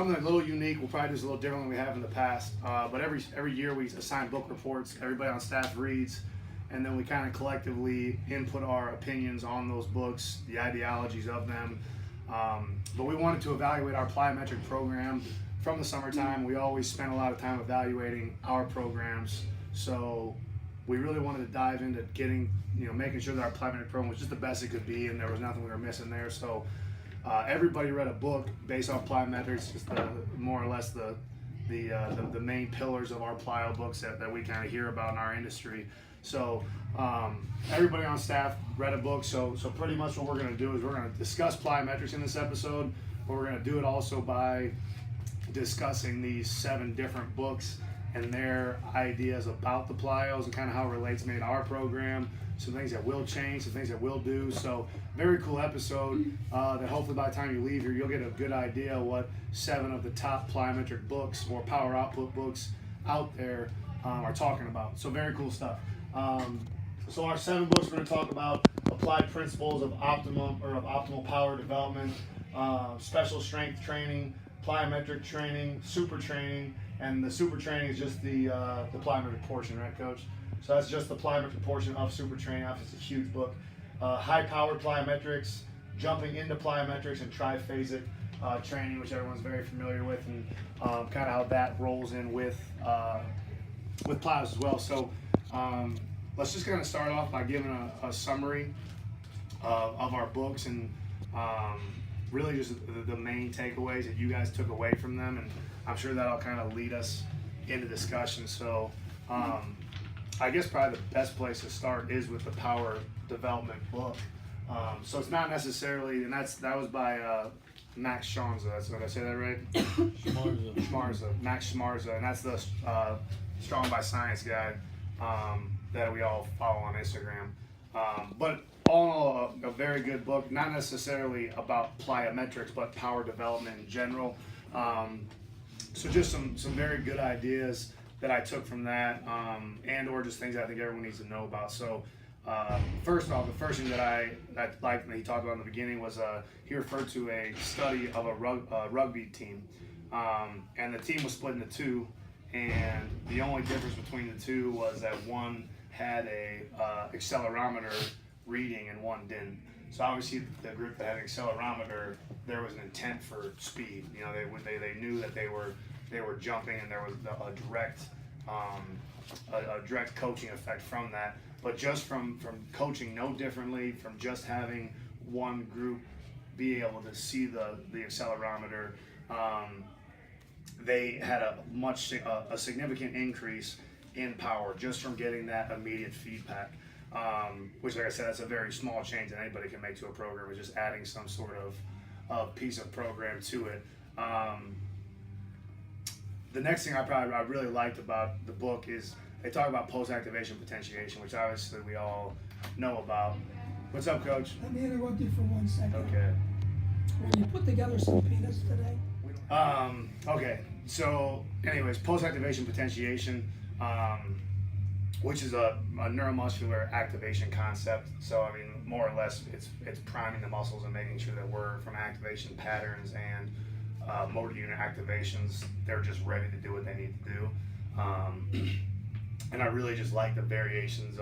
something a little unique. We'll probably do this a little different than we have in the past. But every year we assign book reports. Everybody on staff reads, and then we kind of collectively input our opinions on those books, the ideologies of them. But we wanted to evaluate our plyometric program from the summertime. We always spend a lot of time evaluating our programs, so we really wanted to dive into getting, making sure that our plyometric program was just the best it could be, and there was nothing we were missing there. So everybody read a book based on plyometrics, just more or less the main pillars of our plyo books that we kind of hear about in our industry. So everybody on staff read a book. So pretty much what we're going to do is we're going to discuss plyometrics in this episode, but we're going to do it also by discussing these 7 different books and their ideas about the plyos and kind of how it relates maybe to our program, some things that will change, some things that we'll do. So very cool episode that hopefully by the time you leave here, you'll get a good idea what 7 of the top plyometric books or power output books out there are talking about. So very cool stuff. So our 7 books, we're going to talk about applied principles of optimal power development, special strength training, plyometric training, super training, and the super training is just the plyometric portion, right, Coach? So that's just the plyometric portion of super training. Obviously, it's a huge book. High-powered plyometrics, jumping into plyometrics, and triphasic training, which everyone's very familiar with, and kind of how that rolls in with plyos as well. So let's just kind of start off by giving a summary of our books and really just the main takeaways that you guys took away from them, and I'm sure that'll kind of lead us into discussion. So I guess probably the best place to start is with the power development book. So it's not necessarily, and that was by Max Schmarza. Did I say that right? Schmarza. Max Schmarza, and that's the Strong by Science guy that we all follow on Instagram. But all in all, a very good book, not necessarily about plyometrics, but power development in general. So just some very good ideas that I took from that, and or just things I think everyone needs to know about. So first off, the first thing that I liked that he talked about in the beginning was he referred to a study of a rugby team, and the team was split into 2, and the only difference between the 2 was that one had a accelerometer reading and one didn't. So obviously the group that had an accelerometer, there was an intent for speed. They knew that they were jumping, and there was a direct coaching effect from that. But just from coaching no differently, from just having one group be able to see the accelerometer, they had a significant increase in power just from getting that immediate feedback. Which, like I said, that's a very small change that anybody can make to a program. It's just adding some sort of piece of program to it. The next thing I really liked about the book is they talk about post-activation potentiation, which obviously we all know about. What's up, Coach? Let me interrupt you for 1 second. Okay. When you put together some peanuts today? Okay. So, anyways, post-activation potentiation, which is a neuromuscular activation concept. So, I mean, more or less, it's priming the muscles and making sure that we're from activation patterns and motor unit activations, they're just ready to do what they need to do. And I really just like the variations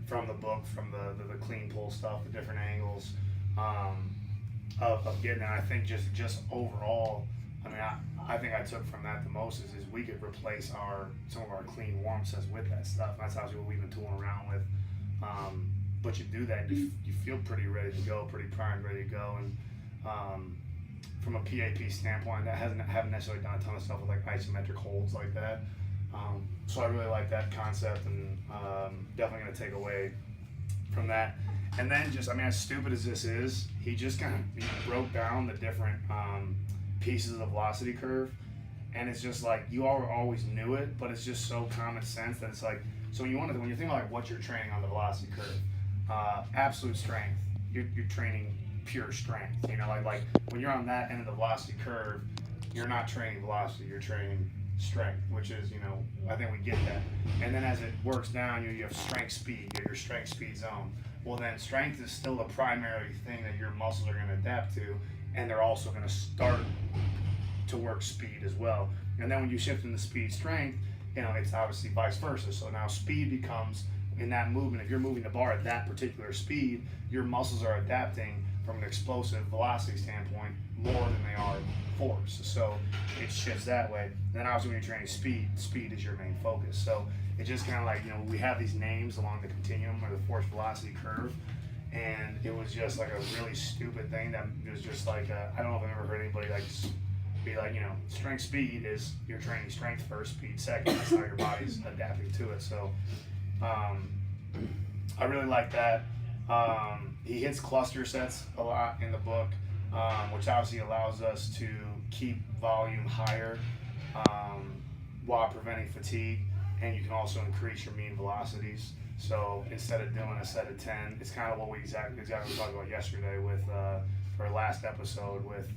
from the book, from the clean pull stuff, the different angles of getting it. I think just overall, I mean, I think I took from that the most is we could replace some of our clean warm sets with that stuff. That's obviously what we've been tooling around with. But you do that, you feel pretty ready to go, pretty primed, ready to go. And from a PAP standpoint, I haven't necessarily done a ton of stuff with like isometric holds like that. So I really like that concept, and definitely going to take away from that. And then just, I mean, as stupid as this is, he just kind of broke down the different pieces of the velocity curve, and it's just like you always knew it, but it's just so common sense that it's like, so when you think about like what you're training on the velocity curve, absolute strength, you're training pure strength. Like when you're on that end of the velocity curve, you're not training velocity, you're training strength, which is, I think we get that. And then as it works down, you have strength speed, your strength speed zone. Well, then strength is still the primary thing that your muscles are going to adapt to, and they're also going to start to work speed as well. And then when you shift into speed strength, it's obviously vice versa. So now speed becomes, in that movement, if you're moving the bar at that particular speed, your muscles are adapting from an explosive velocity standpoint more than they are force. So it shifts that way. And then obviously when you're training speed is your main focus. So it's just kind of like, we have these names along the continuum or the force velocity curve. And it was just like a really stupid thing that was just like, I don't know if I've ever heard anybody like be like, strength speed is you're training strength first, speed second. That's how your body's adapting to it. So I really like that. He hits cluster sets a lot in the book, which obviously allows us to keep volume higher while preventing fatigue, and you can also increase your mean velocities. So instead of doing a set of 10, it's kind of what we exactly talked about yesterday with our last episode with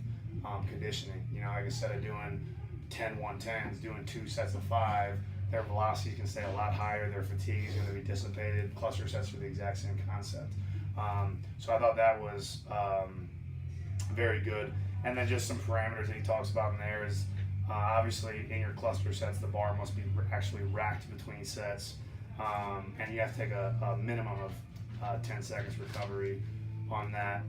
conditioning. Like instead of doing 10 110s, doing 2 sets of 5, their velocities can stay a lot higher, their fatigue is going to be dissipated. Cluster sets are the exact same concept. So I thought that was very good. And then just some parameters that he talks about in there is obviously in your cluster sets, the bar must be actually racked between sets. And you have to take a minimum of 10 seconds recovery on that.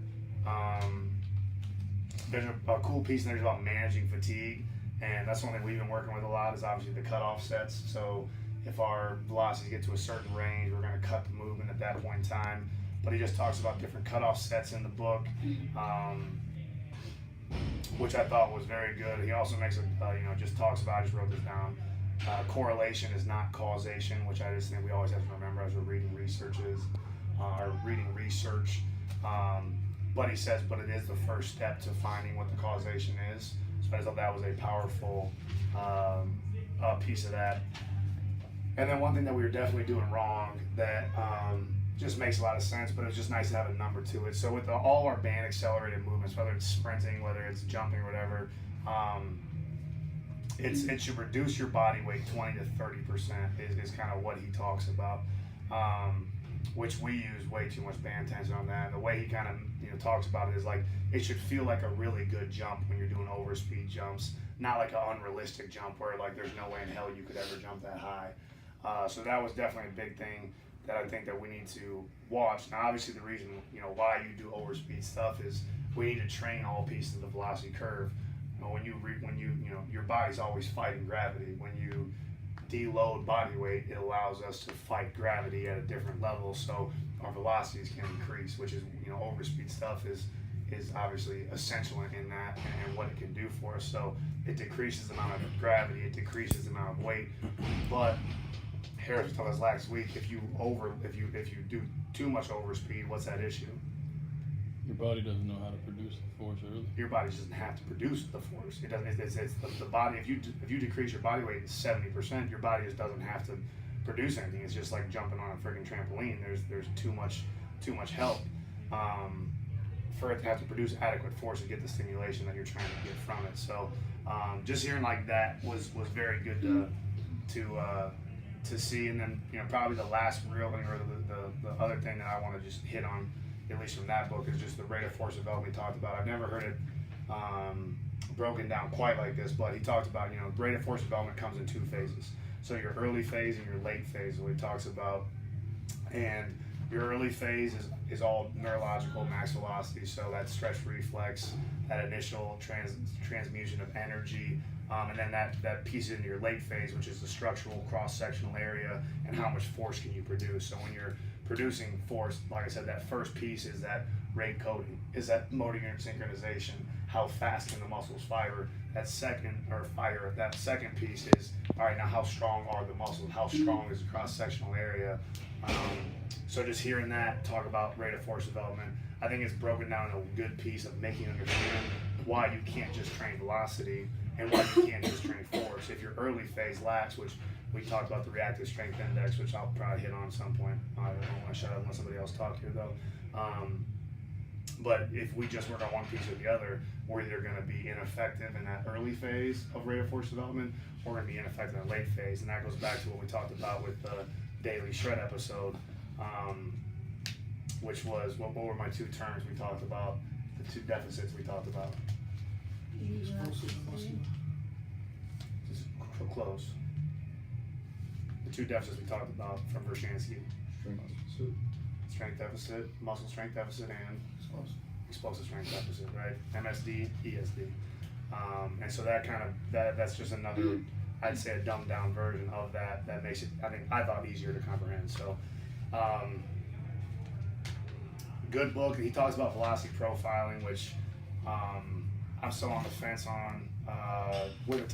There's a cool piece in there about managing fatigue, and that's one thing we've been working with a lot is obviously the cutoff sets. So if our velocities get to a certain range, we're going to cut the movement at that point in time. But he just talks about different cutoff sets in the book, which I thought was very good. He also makes just talks about, I just wrote this down, correlation is not causation, which I just think we always have to remember as we're reading research. But he says, but it is the first step to finding what the causation is. So I thought that was a powerful piece of that. And then one thing that we were definitely doing wrong that just makes a lot of sense, but it was just nice to have a number to it. So with all our band accelerated movements, whether it's sprinting, whether it's jumping or whatever, it should reduce your body weight 20 to 30% is kind of what he talks about, which we use way too much band tension on that. The way he kind of talks about it is like it should feel like a really good jump when you're doing overspeed jumps, not like an unrealistic jump where like there's no way in hell you could ever jump that high. So that was definitely a big thing that I think that we need to watch. Now obviously the reason why you do overspeed stuff is we need to train all pieces of the velocity curve. When your body's always fighting gravity. When you deload body weight, it allows us to fight gravity at a different level, so our velocities can increase, which is overspeed stuff is obviously essential in that and what it can do for us. So it decreases the amount of gravity, it decreases the amount of weight. But Harris told us last week, if you do too much overspeed, what's that issue? Your body doesn't know how to produce the force early. Your body doesn't have to produce the force. It doesn't. It's the body. If you decrease your body weight 70%, your body just doesn't have to produce anything. It's just like jumping on a freaking trampoline. There's too much help for it to have to produce adequate force to get the stimulation that you're trying to get from it. So just hearing like that was very good to see. And then probably the last real thing or the other thing that I want to just hit on, at least from that book, is just the rate of force development he talked about. I've never heard it broken down quite like this, but he talked about, rate of force development comes in 2 phases. So your early phase and your late phase is what he talks about. And your early phase is all neurological max velocity, so that stretch reflex, that initial transmutation of energy, and then that piece into your late phase, which is the structural cross-sectional area and how much force can you produce. So when you're producing force, like I said, that first piece is that rate coding, is that motor unit synchronization, how fast can the muscles fire. That second piece is, all right, now how strong are the muscles, how strong is the cross-sectional area. So just hearing that talk about rate of force development, I think it's broken down in a good piece of making you understand why you can't just train velocity and why you can't just train force. If your early phase lacks, which we talked about the reactive strength index, which I'll probably hit on at some point. I don't want to shut up and let somebody else talk here though. But if we just work on one piece or the other, we're either going to be ineffective in that early phase of rate of force development, or we're going to be ineffective in the late phase. And that goes back to what we talked about with the daily shred episode, which was, what were my 2 terms we talked about, the 2 deficits we talked about? Explosive and muscular. Just close. The two deficits we talked about from Vershansky. Strength deficit, muscle strength deficit, and explosive strength deficit, right? MSD, ESD. And so that kind of, that's just another, I'd say a dumbed down version of that. That makes it, I thought easier to comprehend. So, good book. He talks about velocity profiling, which I'm still on the fence on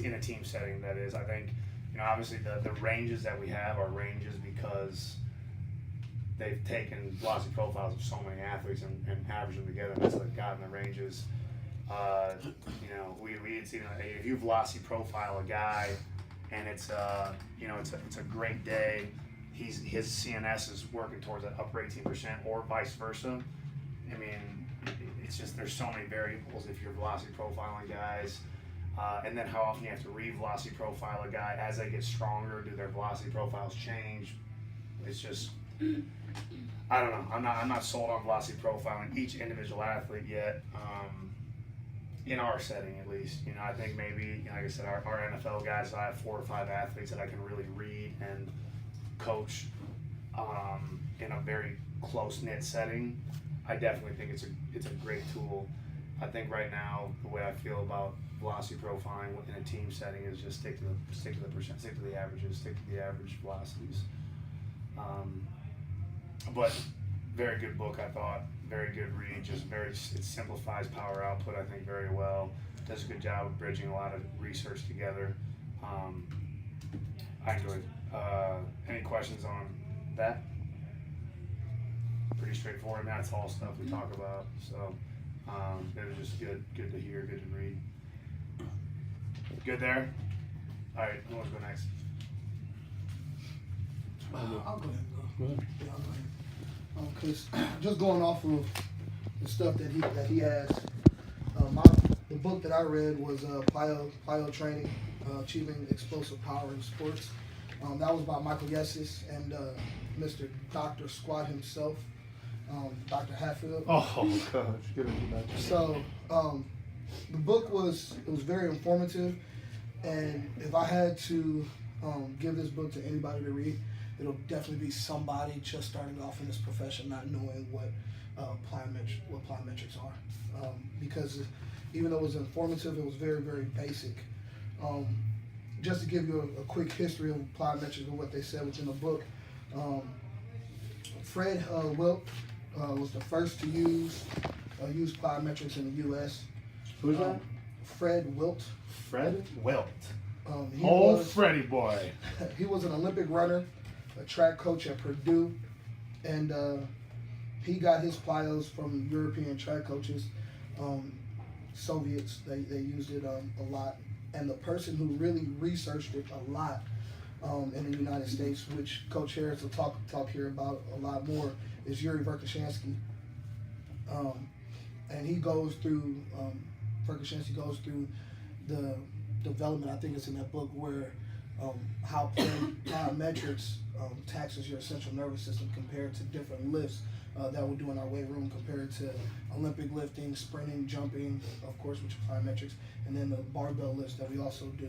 in a team setting. That is, I think, obviously the ranges that we have are ranges because they've taken velocity profiles of so many athletes and averaged them together. And that's what they've gotten the ranges. We had seen if you velocity profile a guy, and it's a great day. His CNS is working towards that upper 18%, or vice versa. I mean, it's just there's so many variables if you're velocity profiling guys, and then how often you have to re-velocity profile a guy as they get stronger. Do their velocity profiles change? It's just, I don't know. I'm not sold on velocity profiling each individual athlete yet. In our setting, at least, I think maybe, like I said, our NFL guys, I have 4 or 5 athletes that I can really read and coach in a very close-knit setting. I definitely think it's a great tool. I think right now the way I feel about velocity profiling in a team setting is just stick to the averages, stick to the average velocities. But very good book, I thought. Very good read. Just it simplifies power output, I think, very well. Does a good job of bridging a lot of research together. I enjoyed it. Any questions on that? Pretty straightforward. I mean, that's all stuff we talk about. So it was just good to hear, good to read. Good there? All right, who wants to go next? I'll go ahead and go. Go ahead. Yeah, I'll go ahead. Because just going off of the stuff that he has, the book that I read was Plyo Training, Achieving Explosive Power in Sports. That was by Michael Yessis and Mr. Dr. Squat himself, Dr. Hatfield. Oh gosh, give it to that. So the book was very informative, and if I had to give this book to anybody to read, it'll definitely be somebody just starting off in this profession, not knowing what plyometrics are. Because even though it was informative, it was very, very basic. Just to give you a quick history of plyometrics and what they said within the book, Fred Wilt was the first to use plyometrics in the U.S. Who's that? Fred Wilt. Fred Wilt. Freddie boy. He was an Olympic runner, a track coach at Purdue, and he got his plyos from European track coaches, Soviets. They used it a lot, and the person who really researched it a lot in the United States, which Coach Harris will talk here about a lot more, is Yuri Verkhoshansky. And he goes through Verkhoshansky goes through the development. I think it's in that book where how plyometrics taxes your central nervous system compared to different lifts that we do in our weight room, compared to Olympic lifting, sprinting, jumping, of course, which are plyometrics, and then the barbell lifts that we also do.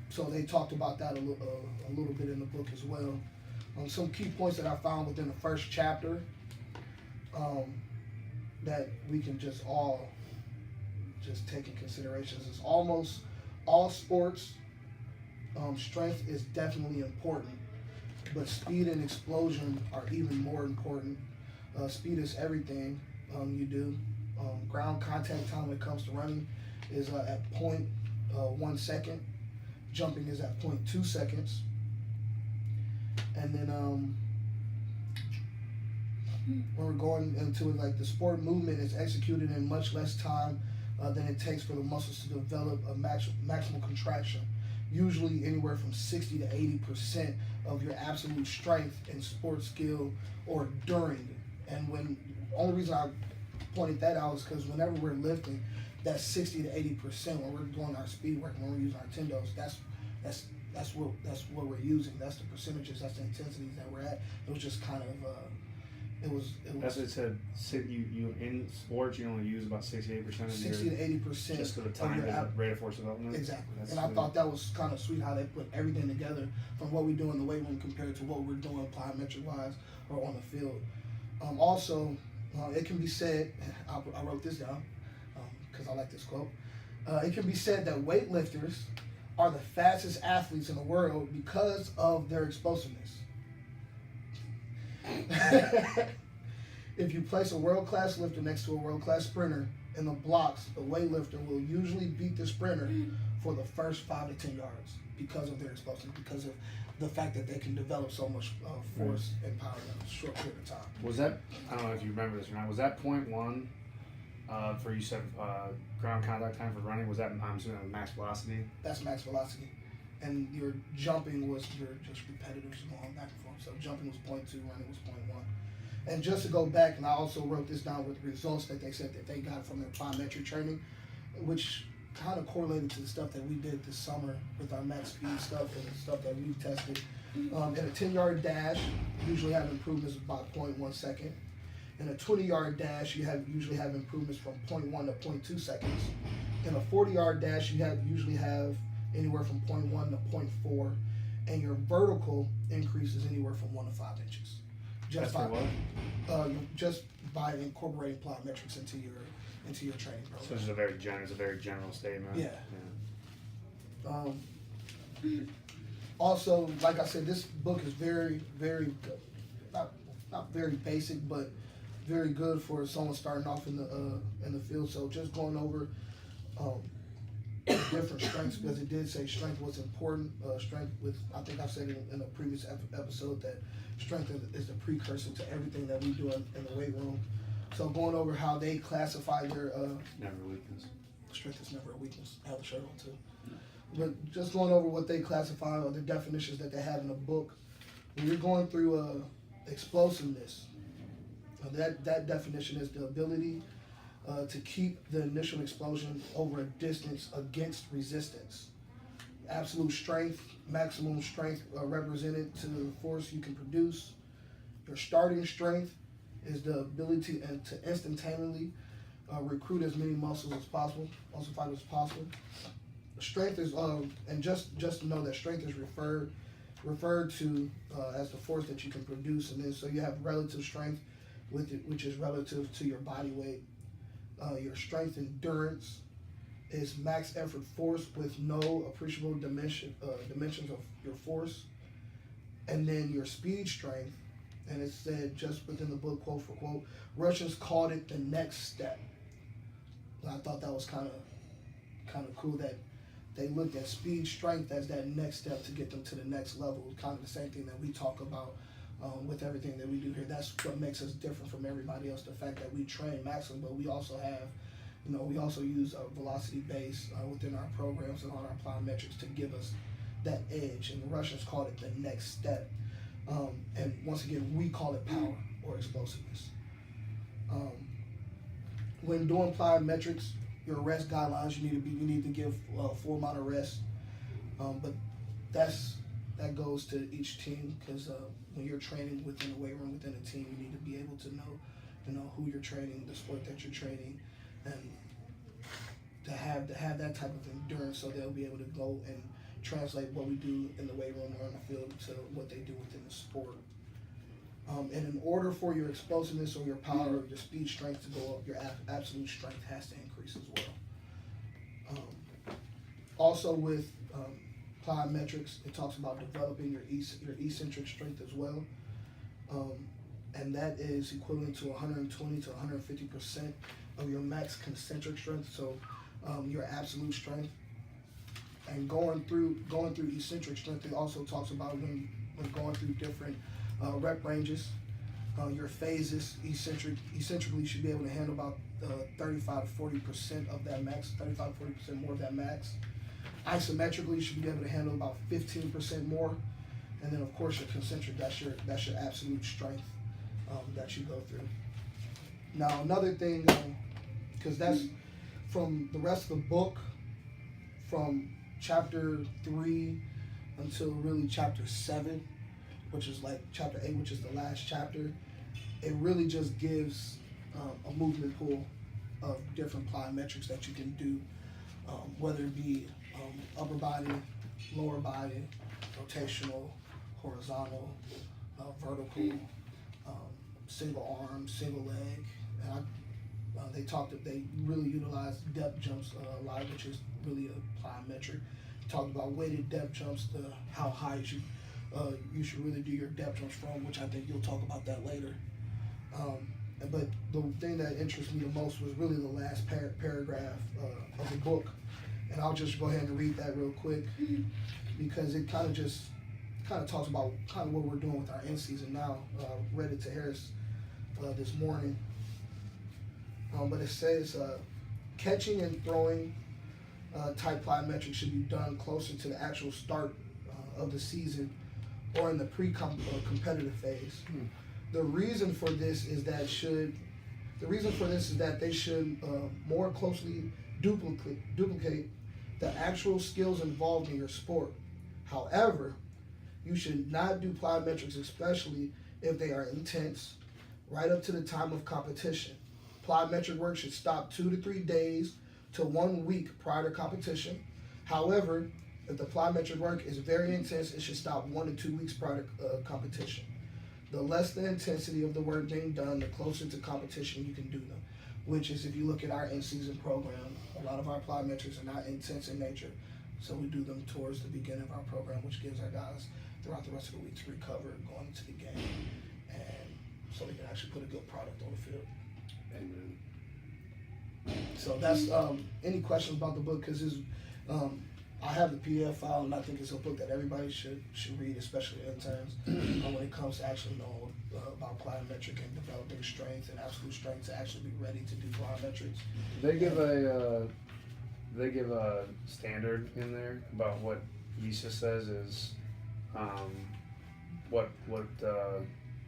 So they talked about that a little bit in the book as well. Some key points that I found within the first chapter that we can just all just take in consideration is almost all sports. Strength is definitely important, but speed and explosion are even more important. Speed is everything you do. Ground contact time when it comes to running is at 0.1 second. Jumping is at 0.2 seconds. And then when we're going into it, like the sport movement is executed in much less time than it takes for the muscles to develop a maximal contraction. Usually anywhere from 60 to 80% of your absolute strength and sport skill or during. And only reason I pointed that out is because whenever we're lifting, that 60 to 80% when we're doing our speed work, when we're using our tendos, that's what we're using. That's the percentages, that's the intensities that we're at. It was just kind of That's what it said. You in sports, you only use about 68% of 60 to 80% just for the time to rate of force development. Exactly. That's and I thought that was kind of sweet how they put everything together from what we do in the weight room compared to what we're doing plyometric wise or on the field. Also, it can be said, I wrote this down because I like this quote. It can be said that weightlifters are the fastest athletes in the world because of their explosiveness. If you place a world-class lifter next to a world-class sprinter in the blocks, the weightlifter will usually beat the sprinter for the first 5 to 10 yards because of their explosiveness, because of the fact that they can develop so much force and power in a short period of time. Was that, I don't know if you remember this or not, was that point one for you said ground contact time for running, was that, I'm assuming, max velocity? That's max velocity. And your jumping was your just repetitive going back and forth. So jumping was 0.2, running was 0.1. And just to go back, and I also wrote this down with the results that they said that they got from their plyometric training, which kind of correlated to the stuff that we did this summer with our max speed stuff and the stuff that we've tested. In a 10-yard dash, you usually have improvements of about 0.1 second. In a 20-yard dash, you usually have improvements from 0.1 to 0.2 seconds. In a 40-yard dash, you usually have anywhere from 0.1 to 0.4, and your vertical increase is anywhere from 1 to 5 inches. Just by incorporating plyometrics into your training program. So it's a very general statement. Yeah. Also, like I said, this book is very, very not very basic, but very good for someone starting off in the field. So just going over different strengths, because it did say strength was important. Strength I think I said in a previous episode that strength is the precursor to everything that we do in the weight room. So going over how they classify their never a weakness. Strength is never a weakness. I have the shirt on too. But just going over what they classify or the definitions that they have in the book. When you're going through explosiveness, that definition is the ability to keep the initial explosion over a distance against resistance. Absolute strength, maximum strength represented to the force you can produce. Your starting strength is the ability to instantaneously recruit as many muscle fibers as possible. Strength is, and just to know that strength is referred to as the force that you can produce, and then so you have relative strength with it, which is relative to your body weight. Your strength endurance is max effort force with no appreciable dimensions of your force. And then your speed strength, and it said just within the book, quote for quote, Russians called it the next step. And I thought that was kind of cool that they looked at speed strength as that next step to get them to the next level. Kind of the same thing that we talk about with everything that we do here. That's what makes us different from everybody else. The fact that we train maximum, but we also have, we also use a velocity base within our programs and on our plyometrics to give us that edge. And the Russians called it the next step. And once again, we call it power or explosiveness. When doing plyometrics, your rest guidelines, you need to give a full amount of rest. But that goes to each team, because when you're training within the weight room, within a team, you need to be able to know who you're training, the sport that you're training, and to have that type of endurance, so they'll be able to go and translate what we do in the weight room or on the field to what they do within the sport. And in order for your explosiveness or your power or your speed strength to go up, your absolute strength has to increase as well. Also with plyometrics, it talks about developing your eccentric strength as well. And that is equivalent to 120 to 150% of your max concentric strength, so your absolute strength. And going through eccentric strength, it also talks about when going through different rep ranges, your phases. Eccentrically, you should be able to handle about 35 to 40% of that max, 35 to 40% more of that max. Isometrically, you should be able to handle about 15% more. And then, of course, your concentric, that's your absolute strength that you go through. Now, another thing, because that's from the rest of the book, from chapter 3 until really chapter 7, which is like chapter 8, which is the last chapter, it really just gives a movement pool of different plyometrics that you can do, whether it be upper body, lower body, rotational, horizontal, vertical, single arm, single leg. And they really utilize depth jumps a lot, which is really a plyometric. Talked about weighted depth jumps, how high you should really do your depth jumps from, which I think you'll talk about that later. But the thing that interests me the most was really the last paragraph of the book, and I'll just go ahead and read that real quick because it kind of talks about kind of what we're doing with our in season now. Read it to Harris this morning, but it says catching and throwing type plyometrics should be done closer to the actual start of the season or in the pre-competitive phase. The reason for this is that they should more closely duplicate the actual skills involved in your sport. However, you should not do plyometrics, especially if they are intense, right up to the time of competition. Plyometric work should stop 2 to 3 days to 1 week prior to competition. However, if the plyometric work is very intense, it should stop 1 to 2 weeks prior to competition. The less the intensity of the work being done, the closer to competition you can do them. Which is, if you look at our in-season program, a lot of our plyometrics are not intense in nature, so we do them towards the beginning of our program, which gives our guys throughout the rest of the week to recover going into the game, and so we can actually put a good product on the field. Amen. So that's any questions about the book, because I have the PDF file, and I think it's a book that everybody should read, especially interns, when it comes to actually knowing about plyometric and developing strength and absolute strength to actually be ready to do plyometrics. They give a standard in there about what Lisa says is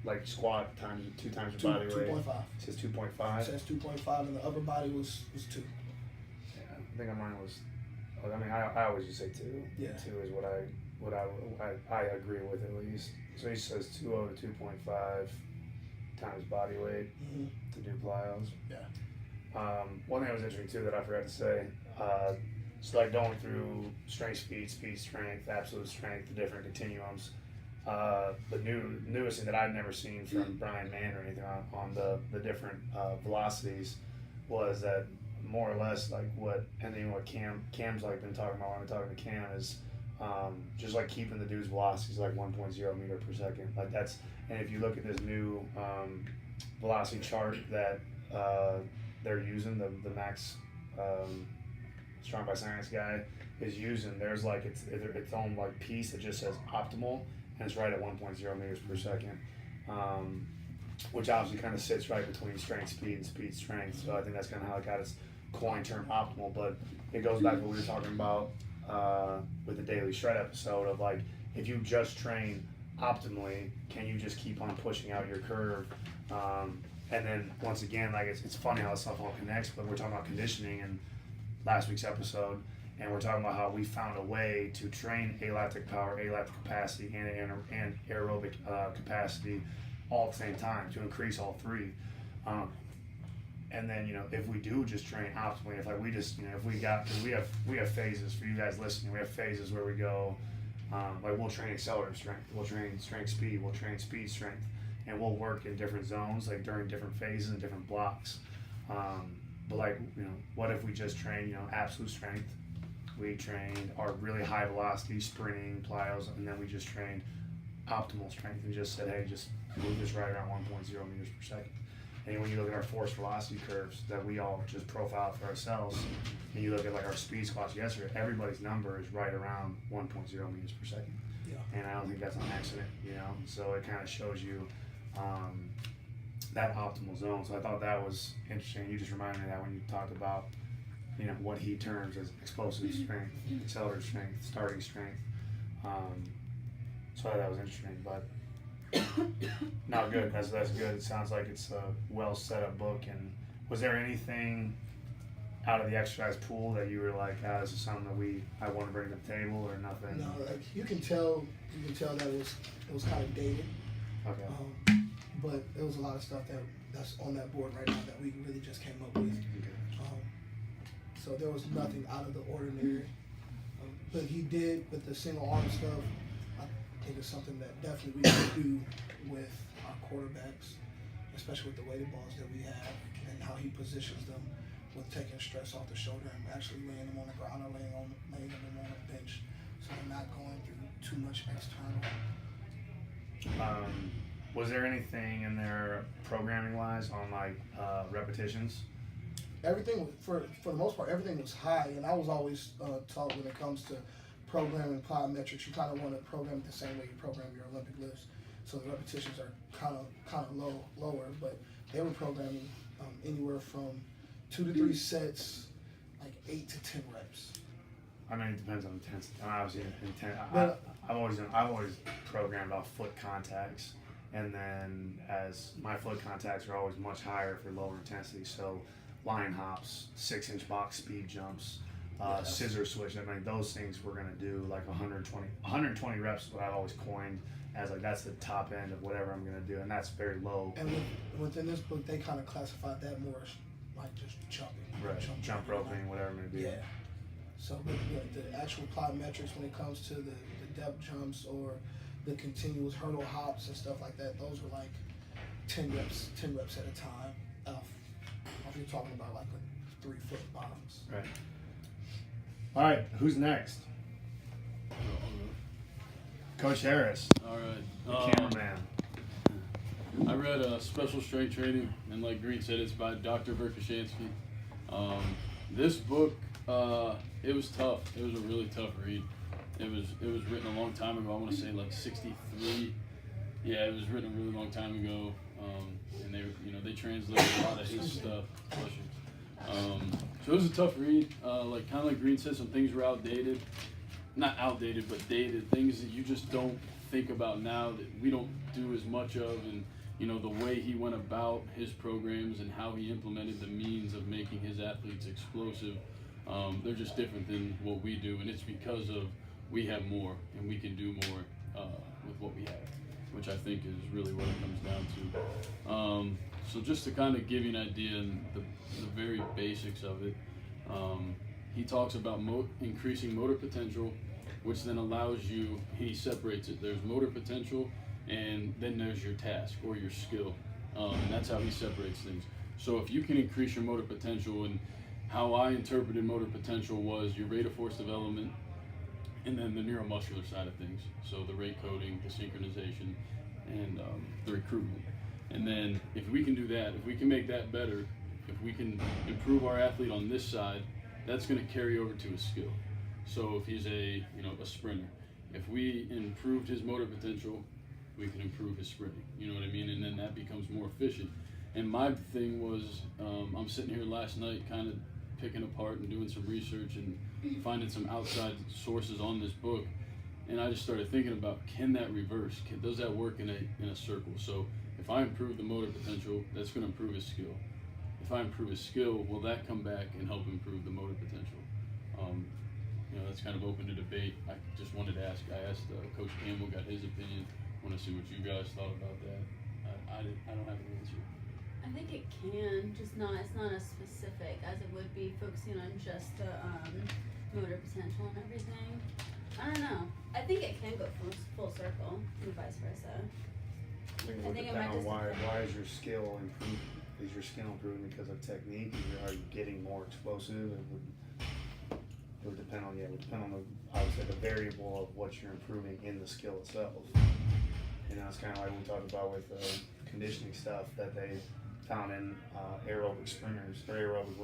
like squat times 2 times your body weight. 2.5. It says 2.5. It says 2.5, and the upper body was 2. Yeah, I think mine was. I mean, I always just say 2. Yeah. 2 is what I agree with at least. So he says 2.0 to 2.5 times body weight to do plyos. Yeah. One thing that was interesting too that I forgot to say. So like going through strength, speed, strength, absolute strength, the different continuums. The newest thing that I'd never seen from Brian Mann or anything on the different velocities was that more or less like what Cam's like been talking about when I'm talking to Cam is just like keeping the dude's velocities like 1.0 meter per second. Like that's, and if you look at this new velocity chart that they're using, the Max Strong by Science guy is using, there's like its own like piece that just says optimal, and it's right at 1.0 meters per second, which obviously kind of sits right between strength, speed, and speed, strength. So I think that's kind of how it got its coin term optimal. But it goes back to what we were talking about with the daily shred episode of like, if you just train optimally, can you just keep on pushing out your curve? And then once again, like it's funny how this stuff all connects, but we're talking about conditioning in last week's episode, and we're talking about how we found a way to train alactic power, alactic capacity, and aerobic capacity all at the same time to increase all 3. And then, if we do just train optimally, if like we just, if we got, because we have phases for you guys listening, we have phases where we go, like we'll train accelerator strength, we'll train strength speed, we'll train speed strength, and we'll work in different zones, like during different phases and different blocks. But like, what if we just train, absolute strength? We trained our really high velocity sprinting plyos, and then we just trained optimal strength and just said, hey, just move this right around 1.0 meters per second. And when you look at our force velocity curves that we all just profiled for ourselves, and you look at like our speed squats yesterday, everybody's number is right around 1.0 meters per second. Yeah. And I don't think that's an accident, So it kind of shows you that optimal zone. So I thought that was interesting. You just reminded me of that when you talked about, what he terms as explosive strength, accelerator strength, starting strength. So I thought that was interesting, but not good. That's good. It sounds like it's a well set up book. And was there anything out of the exercise pool that you were like, this is something that I want to bring to the table, or nothing? No, like you can tell that it was kind of dated. Okay. but it was a lot of stuff that's on that board right now that we really just came up with. So there was nothing out of the ordinary. But he did with the single arm stuff. I think it's something that definitely we can do with our quarterbacks, especially with the weighted balls that we have and how he positions them with taking stress off the shoulder and actually laying them on the ground or laying them on a bench, so they're not going through too much external. Was there anything in there programming wise on like repetitions? Everything for the most part, everything was high, and I was always taught when it comes to programming plyometrics, you kind of want to program it the same way you program your Olympic lifts. So the repetitions are kind of lower, but they were programming anywhere from 2 to 3 sets, like 8 to 10 reps. I mean, it depends on intensity. And obviously, Well, I've always programmed off foot contacts, and then as my foot contacts are always much higher for lower intensity. So line hops, 6-inch box speed jumps, scissor switch. I mean, those things we're gonna do like 120 reps is what I've always coined as like that's the top end of whatever I'm gonna do, and that's very low. And within this book, they kind of classified that more as like just jumping. Right, jump roping, whatever I'm gonna do. Yeah. So but the actual plyometrics when it comes to the depth jumps or the continuous hurdle hops and stuff like that, those were like 10 reps at a time. If you're talking about like a 3-foot box. Right. All right, who's next? Coach Harris, All the right. cameraman. I read Special Strength Training, and like Green said, it's by Dr. Verkhoshansky. This book, it was tough. It was a really tough read. It was written a long time ago. I want to say like 63. Yeah, it was written a really long time ago. And they translated a lot of his stuff. So it was a tough read. Like kind of like Green said, some things were outdated. Not outdated, but dated. Things that you just don't think about now that we don't do as much of, and the way he went about his programs and how he implemented the means of making his athletes explosive. They're just different than what we do, and it's because of we have more and we can do more with what we have, which I think is really what it comes down to. So just to kind of give you an idea and the very basics of it, he talks about increasing motor potential, which then allows you, he separates it. There's motor potential, and then there's your task or your skill. And that's how he separates things. So if you can increase your motor potential, and how I interpreted motor potential was your rate of force development, and then the neuromuscular side of things. So the rate coding, the synchronization, and the recruitment. And then if we can do that, if we can make that better, if we can improve our athlete on this side, that's going to carry over to his skill. So if he's a sprinter, if we improved his motor potential, we can improve his sprinting. You know what I mean? And then that becomes more efficient. And my thing was, I'm sitting here last night kind of picking apart and doing some research and finding some outside sources on this book. And I just started thinking about, can that reverse? Does that work in a circle? So if I improve the motor potential, that's going to improve his skill. If I improve his skill, will that come back and help improve the motor potential? That's kind of open to debate. I just wanted to ask. I asked Coach Campbell, got his opinion. Want to see what you guys thought about that. I don't have an answer. I think it can, just it's not as specific as it would be focusing on just the motor potential and everything. I don't know. I think it can go full circle and vice versa. I think it I would think it depend might on just why is your skill improving? Is your skill improving because of technique? Are you getting more explosive? It would depend on I would say the variable of what you're improving in the skill itself. It's kind of like we talked about with conditioning stuff that they found in aerobic sprinters or aerobic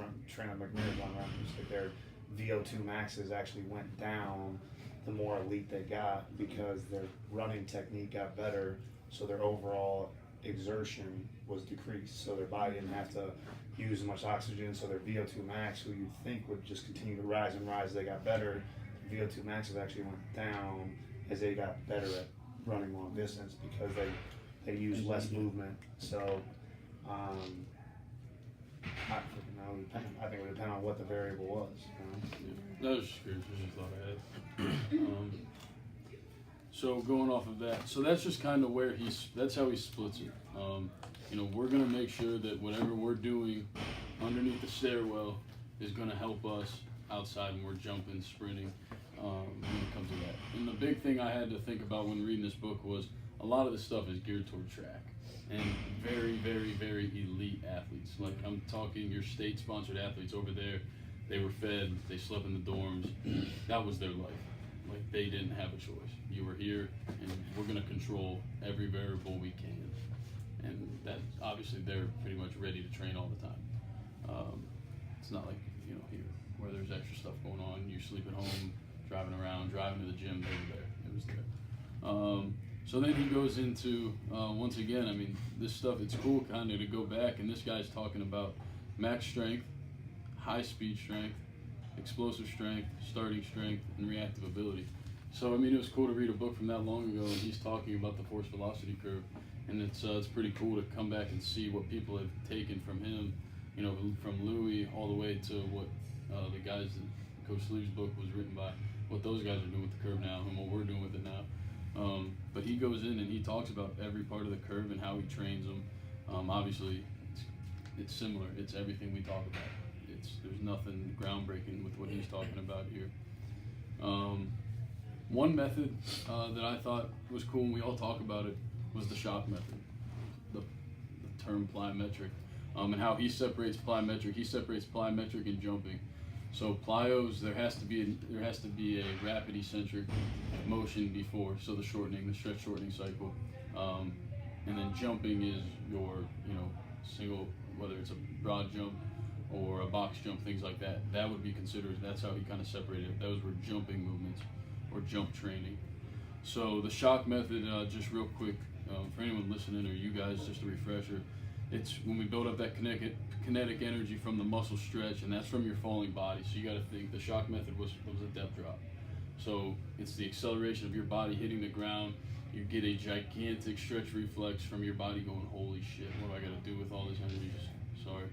marathon runners, that their VO2 maxes actually went down the more elite they got because their running technique got better, so their overall exertion was decreased, so their body didn't have to use as much oxygen, so their VO2 max, who you'd think would just continue to rise and rise, they got better. The VO2 maxes actually went down as they got better at running long distance because they used less movement. So I think it would depend on what the variable was. That was just curious. Just thought I had. So going off of that, so that's just kind of where that's how he splits it. You know, we're gonna make sure that whatever we're doing underneath the stairwell is gonna help us outside when we're jumping, sprinting, when it comes to that. And the big thing I had to think about when reading this book was a lot of this stuff is geared toward track and very, very, very elite athletes. Like I'm talking your state-sponsored athletes over there. They were fed, they slept in the dorms. That was their life. Like they didn't have a choice. You were here, and we're gonna control every variable we can. And that obviously they're pretty much ready to train all the time. It's not like here where there's extra stuff going on. You sleep at home, driving around, driving to the gym. They were there. It was there. So then he goes into once again. I mean, this stuff. It's cool kind of to go back, and this guy's talking about max strength, high speed strength, explosive strength, starting strength, and reactive ability. So I mean, it was cool to read a book from that long ago, and he's talking about the force velocity curve, and it's pretty cool to come back and see what people have taken from him, you know, from Louis all the way to what the guys that Coach Sleeve's book was written by, what those guys are doing with the curve now, and what we're doing with it now. But he goes in and he talks about every part of the curve and how he trains them. Obviously, it's similar. It's everything we talk about. There's nothing groundbreaking with what he's talking about here. One method that I thought was cool, and we all talk about it, was the shock method, the term plyometric, and how he separates plyometric. He separates plyometric and jumping. So plyos, there has to be a rapid eccentric motion before, so the stretch shortening cycle, and then jumping is your single, whether it's a broad jump or a box jump, things like that. That would be considered. That's how he kind of separated it. Those were jumping movements or jump training. So the shock method, just real quick, for anyone listening or you guys, just a refresher, it's when we build up that kinetic energy from the muscle stretch, and that's from your falling body. So you got to think the shock method was a depth drop. So it's the acceleration of your body hitting the ground. You get a gigantic stretch reflex from your body going, holy shit, what do I got to do with all this energy? Sorry.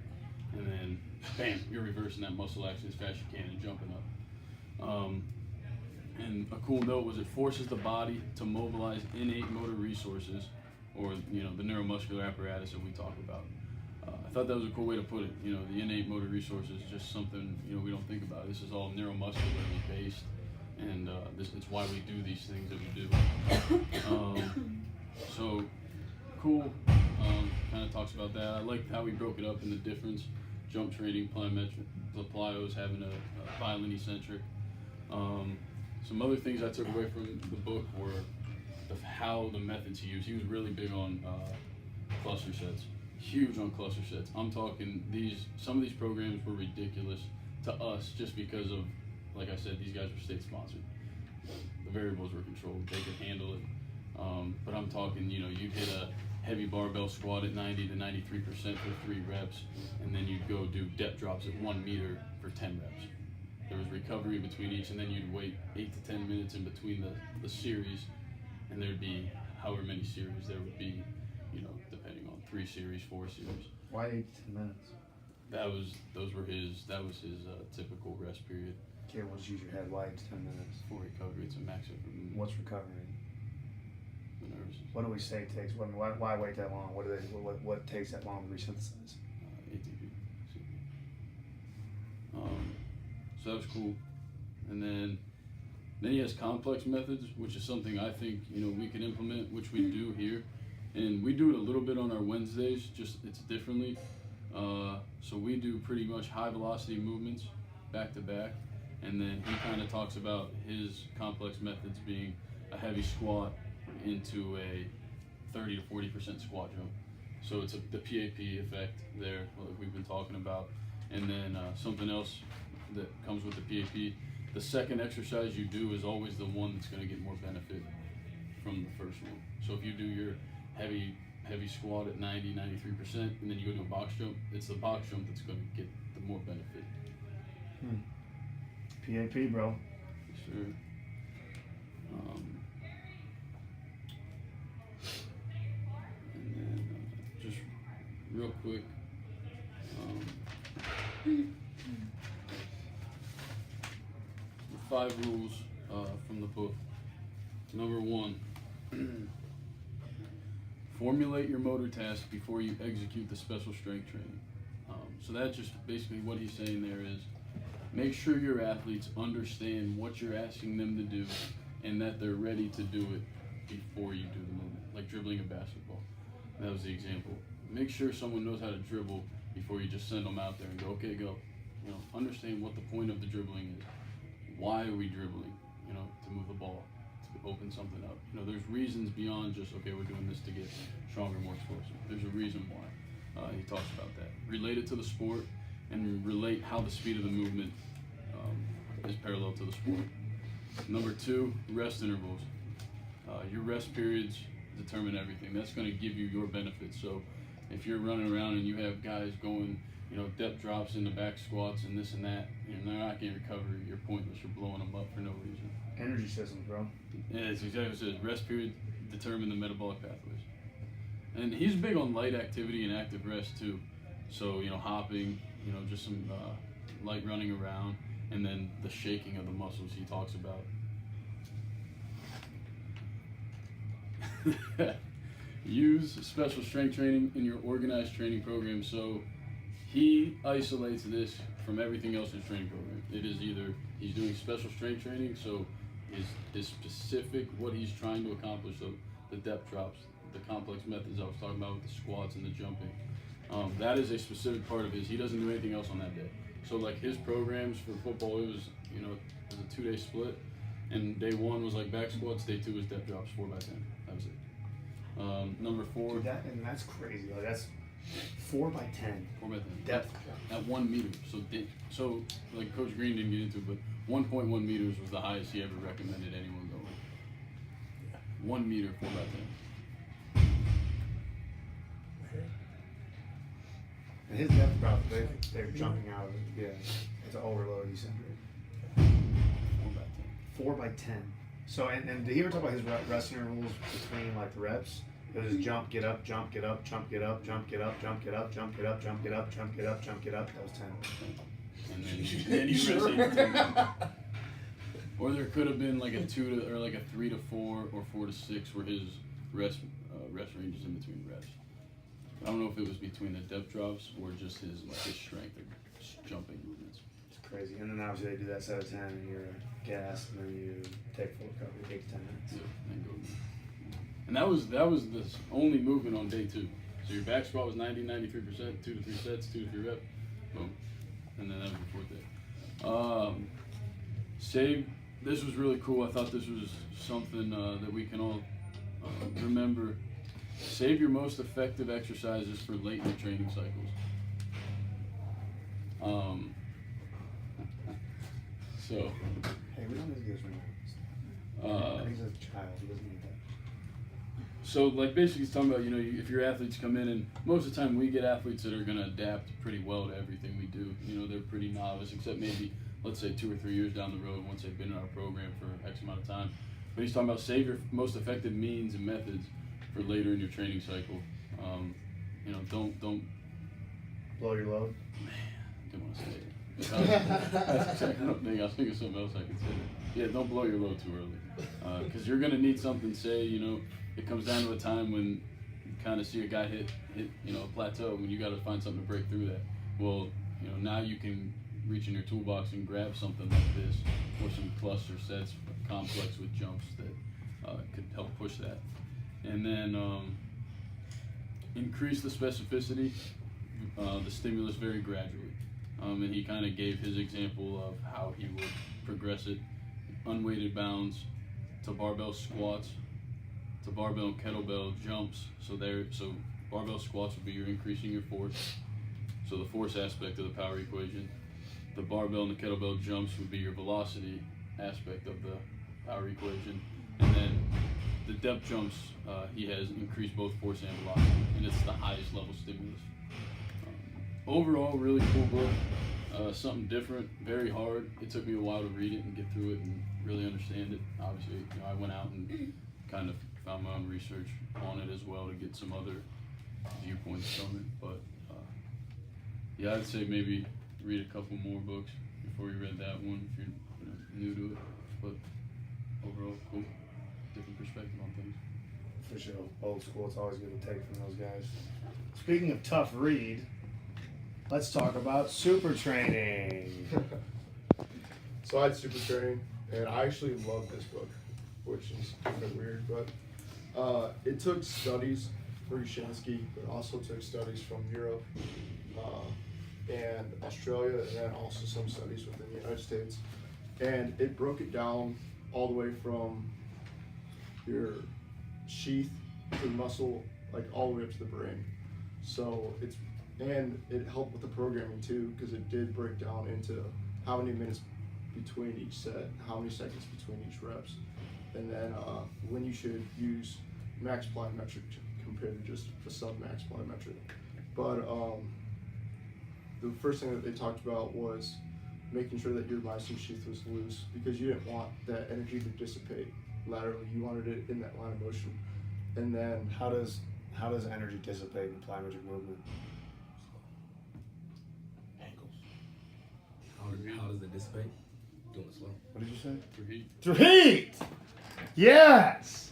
And then, bam, you're reversing that muscle action as fast as you can and jumping up. And a cool note was it forces the body to mobilize innate motor resources, or the neuromuscular apparatus that we talk about. I thought that was a cool way to put it. The innate motor resources is just something we don't think about. This is all neuromuscularly based, and it's why we do these things that we do. So cool. Kind of talks about that. I liked how he broke it up in the difference: jump training, plyometric, the plyos having a violent eccentric. Some other things I took away from the book were how the methods he used. He was really big on cluster sets, huge on cluster sets. I'm talking some of these programs were ridiculous to us just because of, like I said, these guys were state sponsored. The variables were controlled; they could handle it. But I'm talking, you'd hit a heavy barbell squat at 90 to 93% for 3 reps, and then you'd go do depth drops at 1 meter for 10 reps. There was recovery between each, and then you'd wait 8 to 10 minutes in between the series, and there'd be however many series there would be, depending on 3 series, 4 series. Why 8 to 10 minutes? That was his typical rest period. Okay, we'll just use your head. Why 8 to 10 minutes? For recovery, it's a max of What's recovery? the nerves. What do we say it takes? Why wait that long? What takes that long to resynthesize? ATP. So that was cool. And then he has complex methods, which is something I think we can implement, which we do here, and we do it a little bit on our Wednesdays. Just it's differently. So we do pretty much high velocity movements back to back, and then he kind of talks about his complex methods being a heavy squat into a 30 to 40% squat jump. So it's the PAP effect there, like we've been talking about. And then something else that comes with the PAP, the second exercise you do is always the one that's going to get more benefit from the first one. So if you do your heavy squat at 90, 93%, and then you go to a box jump, it's the box jump that's going to get the more benefit. PAP, bro. Sure. And then just real quick, the 5 rules from the book. Number 1, Formulate your motor task before you execute the special strength training. So that's just basically what he's saying there is make sure your athletes understand what you're asking them to do and that they're ready to do it before you do the movement, like dribbling a basketball. That was the example. Make sure someone knows how to dribble before you just send them out there and go, okay, go. You know, understand what the point of the dribbling is. Why are we dribbling? You know, to move the ball, to open something up. You know, there's reasons beyond just, okay, we're doing this to get stronger, more explosive. There's a reason why. He talks about that. Relate it to the sport and relate how the speed of the movement is parallel to the sport. Number 2, rest intervals. Your rest periods determine everything. That's going to give you your benefits. So if you're running around and you have guys going, you know, depth drops in the back squats and this and that, and they're not getting recovery, you're pointless. You're blowing them up for no reason. Energy systems, bro. Yeah, it's exactly what it says. Rest period determine the metabolic pathways. And he's big on light activity and active rest too. So, you know, hopping, you know, just some light running around, and then the shaking of the muscles he talks about. Use special strength training in your organized training program. So he isolates this from everything else in his training program. It is either he's doing special strength training, so his specific, what he's trying to accomplish, so the depth drops, the complex methods I was talking about with the squats and the jumping. That is a specific part of his. He doesn't do anything else on that day. So like his programs for football, it was, you know, it was a 2-day split, and day 1 was like back squats, day 2 was depth drops, 4x10. That was it. Number 4. Dude, that's crazy. Like that's 4x10. 4x10. Depth. At 1 meter. So like Coach Green didn't get into it, but 1.1 meters was the highest he ever recommended anyone go. 1 meter, 4x10. And his depth drop, they're jumping out of it. Yeah, it's an overload. You said 4x10. So and did he ever talk about his rest intervals between like the reps? It was just jump, get up, jump, get up, jump, get up, jump, get up, jump, get up, jump, get up, jump, get up, jump, get up, jump, get up. That was 10. And then you rest 8 Or there could have been like a 2 to, or like a 3 to 4 or 4 to 6 where his rest ranges in between reps. I don't know if it was between the depth drops or just his strength or jumping movements. It's crazy. And then obviously they do that set of 10 and you're gassed and then you take full recovery, it takes 10 minutes. Yeah, and go. And that was the only movement on day 2. So your back squat was 93%, 2 to 3 sets, 2 to 3 reps, boom. And then that was the 4th day. This was really cool. I thought this was something that we can all remember. Save your most effective exercises for late in the training cycles. So. Hey, we don't need to do this right now. He's a child. He doesn't need that. So, like, basically, he's talking about, you know, if your athletes come in, and most of the time we get athletes that are going to adapt pretty well to everything we do. You know, they're pretty novice, except maybe, let's say, 2 or 3 years down the road once they've been in our program for X amount of time. But he's talking about save your most effective means and methods for later in your training cycle. You know, don't Blow your load. Man, I didn't want to say it. That's exactly what I'm thinking. I was thinking of something else I could say. Yeah, don't blow your load too early. Because you're going to need something, say, you know, it comes down to a time when you kind of see a guy hit, you know, a plateau, when you got to find something to break through that. Well, you know, now you can reach in your toolbox and grab something like this, or some cluster sets, complex with jumps that could help push that. And then increase the specificity, the stimulus very gradually. And he kind of gave his example of how he would progress it: unweighted bounds to barbell squats, to barbell and kettlebell jumps. So barbell squats would be you're increasing your force, so the force aspect of the power equation. The barbell and the kettlebell jumps would be your velocity aspect of the power equation. And then the depth jumps, he has increased both force and velocity, and it's the highest level stimulus. Overall, really cool book. Something different, very hard. It took me a while to read it and get through it and really understand it. Obviously, you know, I went out and kind of found my own research on it as well to get some other viewpoints from it. But yeah, I'd say maybe read a couple more books before you read that one if you're new to it. But overall, cool, different perspective on things. For sure. Old school. It's always good to take from those guys. Speaking of tough read, let's talk about super training. So I had super training, and I actually loved this book, which is kind of weird, but it took studies for Ushansky, but also took studies from Europe and Australia, and then also some studies within the United States. And it broke it down all the way from your sheath to the muscle, like all the way up to the brain. So and it helped with the programming too, because it did break down into how many minutes between each set, how many seconds between each reps, and then when you should use max plyometric compared to just a sub-max plyometric. But the first thing that they talked about was making sure that your myosin sheath was loose, because you didn't want that energy to dissipate laterally. You wanted it in that line of motion. And then How does energy dissipate in plyometric movement? How does it dissipate? Doing it slow. What did you say? Through heat. Through heat! Yes!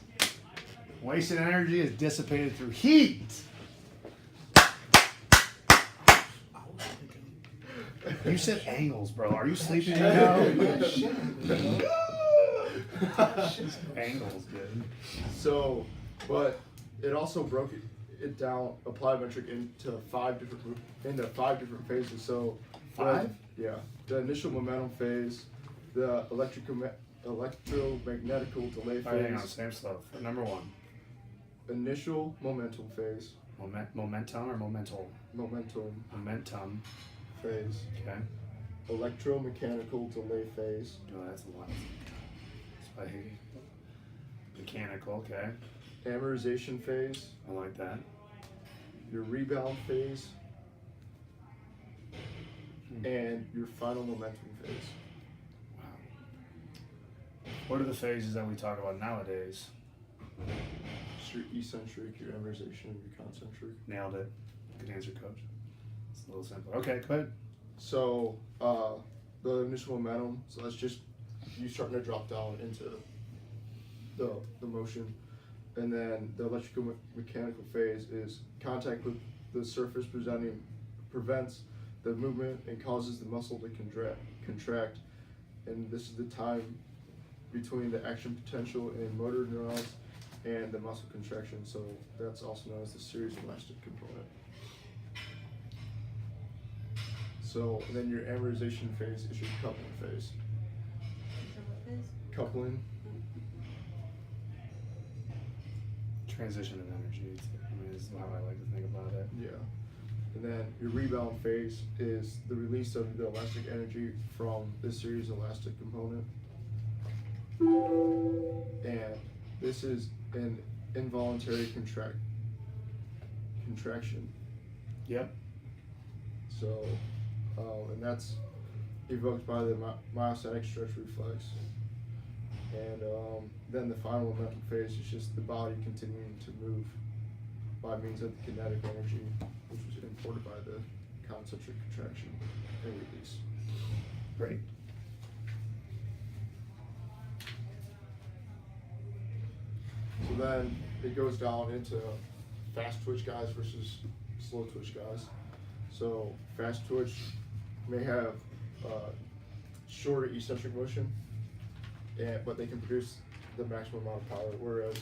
Wasted energy is dissipated through heat. You said angles, bro. Are you sleeping right now? Angles, dude. So, but it also broke it down, a plyometric into five different phases. So Five? Yeah. The initial momentum phase, the electromagnetical delay All right, hang on. phase, Same stuff. Number one. initial momentum phase, Momentum or momental? momentum Momentum. phase, Okay. electromechanical delay phase, No, that's a lot. That's mechanical, okay. amortization phase, I like that. your rebound phase, and your final momentum phase. Wow. What are the phases that we talk about nowadays? Just your eccentric, your amortization, and your concentric. Nailed it. Good answer, coach. It's a little simpler. Okay, go ahead. So the initial momentum, so that's just you starting to drop down into the motion, and then the electrical mechanical phase is contact with the surface prevents the movement and causes the muscle to contract, and this is the time between the action potential in motor neurons and the muscle contraction, so that's also known as the series elastic component. So then your amortization phase is your coupling phase. Coupling, Transition of energy. Is how I like to think about it. yeah. And then your rebound phase is the release of the elastic energy from the series elastic component. And this is an involuntary contraction. Yep. So, and that's evoked by the myasthenic stretch reflex. And then the final momentum phase is just the body continuing to move by means of the kinetic energy, which was imported by the concentric contraction and release. Great. So then it goes down into fast twitch guys versus slow twitch guys. So fast twitch may have shorter eccentric motion, but they can produce the maximum amount of power, whereas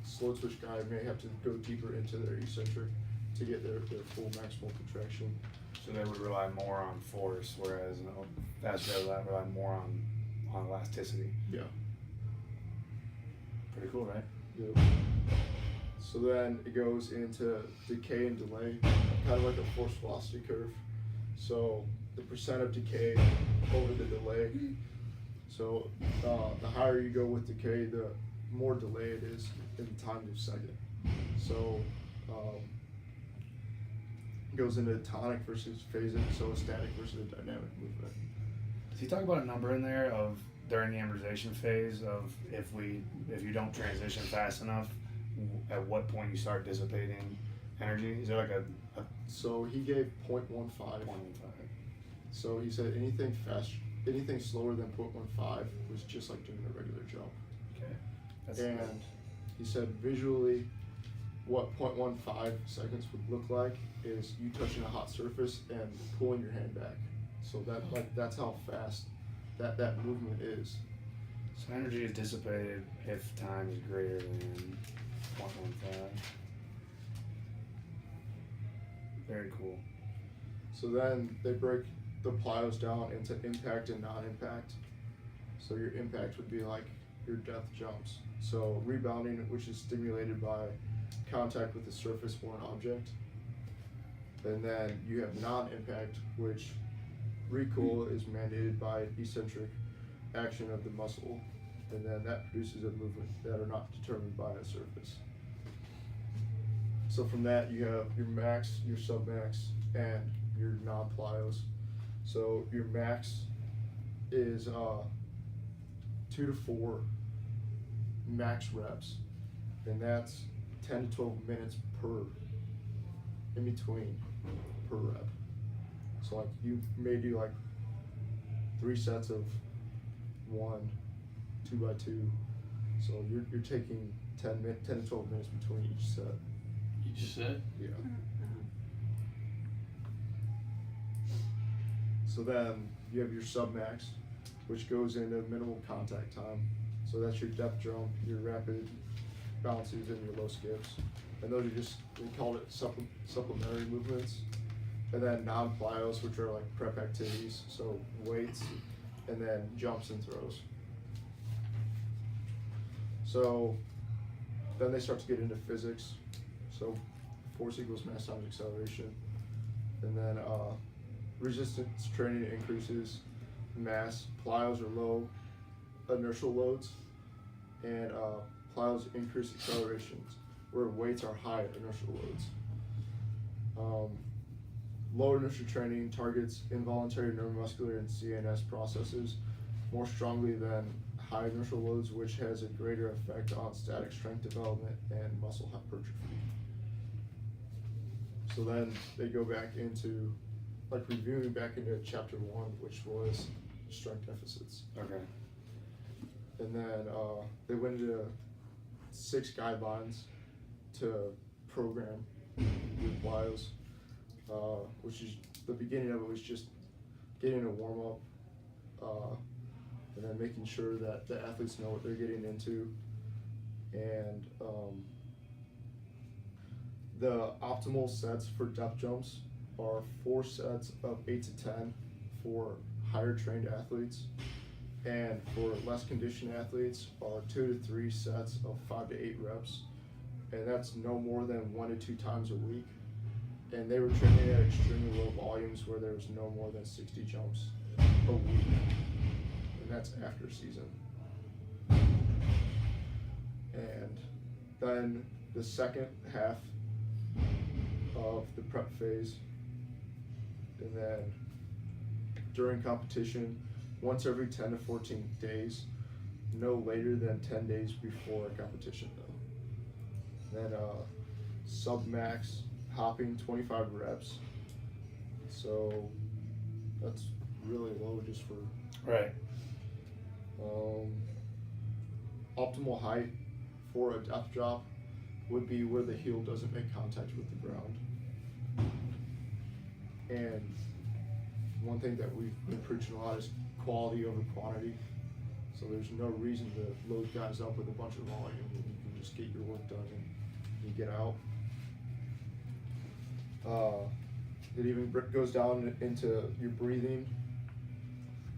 slow twitch guy may have to go deeper into their eccentric to get their full maximal contraction. So they would rely more on force, whereas fast guys rely more on elasticity. Yeah. Pretty cool, right? Yep. So then it goes into decay and delay, kind of like a force velocity curve. So the percent of decay over the delay. So the higher you go with decay, the more delay it is in time of second. So it goes into tonic versus phasic, so a static versus a dynamic movement. Does he talk about a number in there of during the amortization phase of if you don't transition fast enough, at what point you start dissipating energy? Is there like a So he gave 0.15. 0.15? So he said anything slower than 0.15 was just like doing a regular jump. Okay. That's And he said visually what 0.15 seconds would look like is you touching a hot surface and pulling your hand back. So that's how fast that movement is. So energy is dissipated if time is greater than 0.15. Very cool. So then they break the plyos down into impact and non-impact. So your impact would be like your depth jumps. So rebounding, which is stimulated by contact with the surface or an object. And then you have non-impact, which recoil is mandated by eccentric action of the muscle. And then that produces a movement that are not determined by a surface. So from that you have your max, your submax, and your non-plyos. So your max is 2 to 4 max reps, and that's 10 to 12 minutes in between per rep. So like you may do like 3 sets of 1, 2 by 2. So you're taking 10 to 12 minutes between each set. Each set? Yeah. So then you have your submax, which goes into minimal contact time. So that's your depth jump, your rapid bounces, and your low skips. And those are just, we call it supplementary movements. And then non-plyos, which are like prep activities, so weights, and then jumps and throws. So then they start to get into physics. So force equals mass times acceleration. And then resistance training increases mass. Plyos are low inertial loads, and plyos increase accelerations, where weights are high inertial loads. Low inertial training targets involuntary neuromuscular and CNS processes more strongly than high inertial loads, which has a greater effect on static strength development and muscle hypertrophy. So then they go back into, like reviewing back into chapter 1, which was strength deficits. Okay. And then they went into 6 guidelines to program with plyos, which is the beginning of it was just getting a warm up, and then making sure that the athletes know what they're getting into, and the optimal sets for depth jumps are 4 sets of 8 to 10 for higher trained athletes, and for less conditioned athletes are 2 to 3 sets of 5 to 8 reps, and that's no more than 1 to 2 times a week. And they were training at extremely low volumes where there was no more than 60 jumps a week, and that's after season. And then the second half of the prep phase, and then during competition, once every 10 to 14 days, no later than 10 days before a competition though. Then sub-max hopping 25 reps. So that's really low just for... Right. Optimal height for a depth drop would be where the heel doesn't make contact with the ground. And one thing that we've been preaching a lot is quality over quantity. So there's no reason to load guys up with a bunch of volume when you can just get your work done and you get out. It even goes down into your breathing.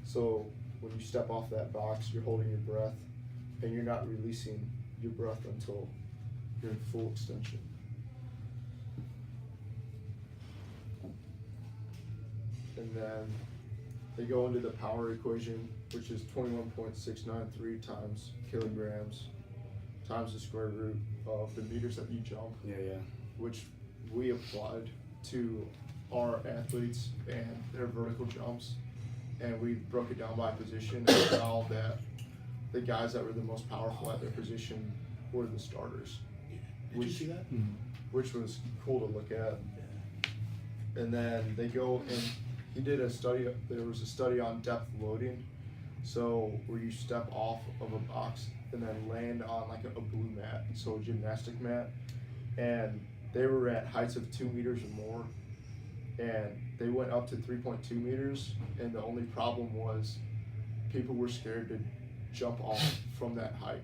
So when you step off that box, you're holding your breath and you're not releasing your breath until you're in full extension. And then they go into the power equation, which is 21.693 times kilograms times the square root of the meters that you jump. Yeah. Which we applied to our athletes and their vertical jumps, and we broke it down by position and found that the guys that were the most powerful at their position were the starters. Did you see that? Which was cool to look at. And then they go and he did a study, there was a study on depth loading. So where you step off of a box and then land on like a blue mat. so a gymnastic mat, and they were at heights of 2 meters or more, and they went up to 3.2 meters, and the only problem was people were scared to jump off from that height,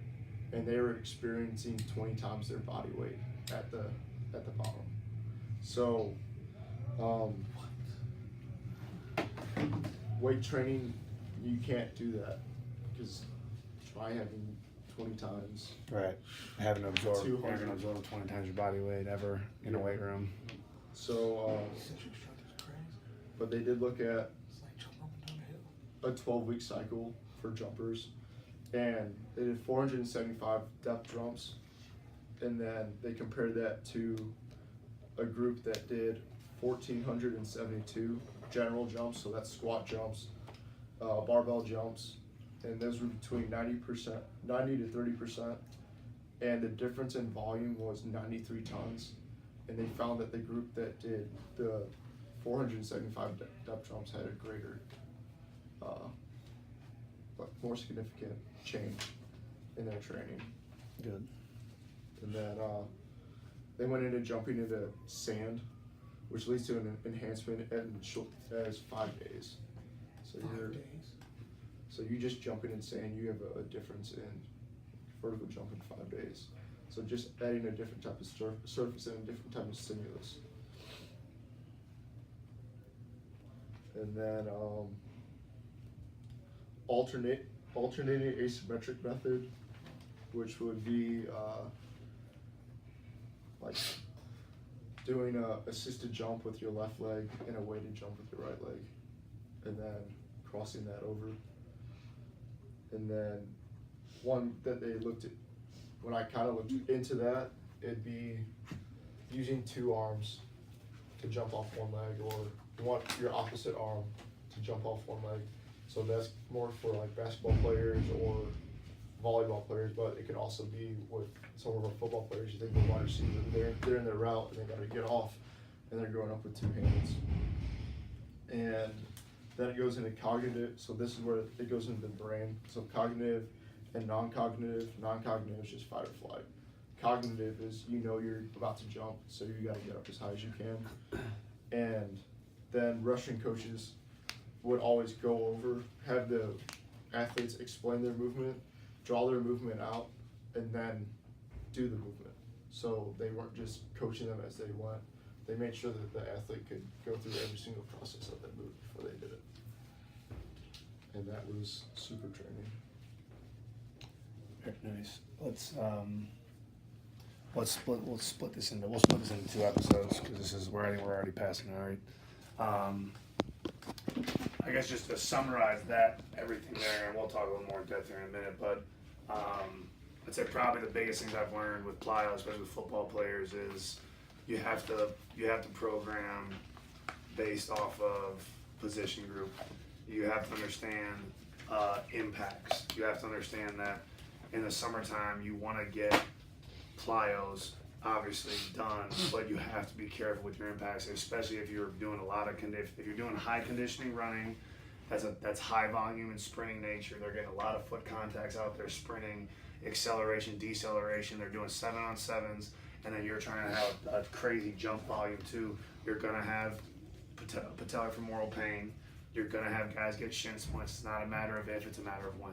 and they were experiencing 20 times their body weight at the bottom. So weight training, you can't do that, because try having 20 times. Right. Having to absorb 200. 20 times your body weight ever in a weight room. So, but they did look at a 12-week cycle for jumpers, and they did 475 depth jumps, and then they compared that to a group that did 1,472 general jumps, so that's squat jumps, barbell jumps, and those were between 90 to 30%, and the difference in volume was 93 tons, and they found that the group that did the 475 depth jumps had a greater, but more significant change in their training. Good. And then they went into jumping into sand, which leads to an enhancement as 5 days. So So you just jumping in sand, you have a difference in vertical jump in 5 days. So just adding a different type of surface and a different type of stimulus. And then alternating asymmetric method, which would be like doing a assisted jump with your left leg and a weighted jump with your right leg, and then crossing that over. And then one that they looked at, when I kind of looked into that, it'd be using 2 arms to jump off one leg, or you want your opposite arm to jump off one leg. So that's more for like basketball players or volleyball players, but it could also be with some of our football players. You think the wide receiver, they're in their route and they got to get off, and they're going up with 2 hands. And then it goes into cognitive, so this is where it goes into the brain. So cognitive and non-cognitive. Non-cognitive is just fight or flight. Cognitive is, you know, you're about to jump, so you got to get up as high as you can. And then Russian coaches would always go over, have the athletes explain their movement, draw their movement out, and then do the movement. So they weren't just coaching them as they went. They made sure that the athlete could go through every single process of that move before they did it. And that was super training. Very nice. We'll split this into 2 episodes, because this is where I think we're already passing. All right. I guess just to summarize that, everything there, and we'll talk a little more in depth here in a minute, but I'd say probably the biggest things I've learned with plyo, especially with football players, is you have to program based off of position group. You have to understand impacts. You have to understand that in the summertime you want to get plyos obviously done, but you have to be careful with your impacts, especially if you're doing a lot of if you're doing high conditioning running. That's high volume and sprinting nature. They're getting a lot of foot contacts out there, sprinting, acceleration, deceleration. They're doing 7-on-7s, and then you're trying to have a crazy jump volume too. You're gonna have patellar femoral pain. You're gonna have guys get shin splints. It's not a matter of if, it's a matter of when.